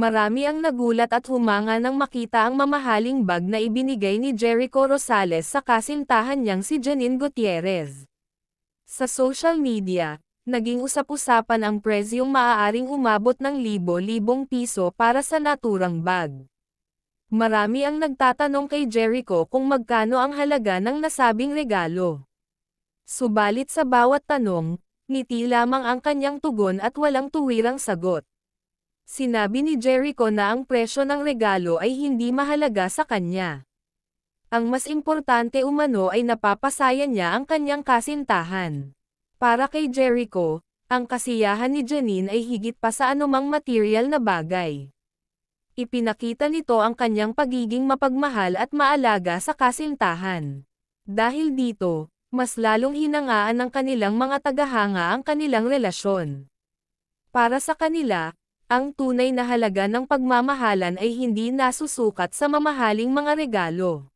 Marami ang nagulat at humanga nang makita ang mamahaling bag na ibinigay ni Jericho Rosales sa kasintahan niyang si Janine Gutierrez. Sa social media, naging usap-usapan ang presyong maaaring umabot ng libo-libong piso para sa naturang bag. Marami ang nagtatanong kay Jericho kung magkano ang halaga ng nasabing regalo. Subalit sa bawat tanong, ngiti lamang ang kanyang tugon at walang tuwirang sagot. Sinabi ni Jericho na ang presyo ng regalo ay hindi mahalaga sa kanya. Ang mas importante umano ay napapasaya niya ang kanyang kasintahan. Para kay Jericho, ang kasiyahan ni Janine ay higit pa sa anumang material na bagay. Ipinakita nito ang kanyang pagiging mapagmahal at maalaga sa kasintahan. Dahil dito, mas lalong hinangaan ng kanilang mga tagahanga ang kanilang relasyon. Para sa kanila, ang tunay na halaga ng pagmamahalan ay hindi nasusukat sa mamahaling mga regalo.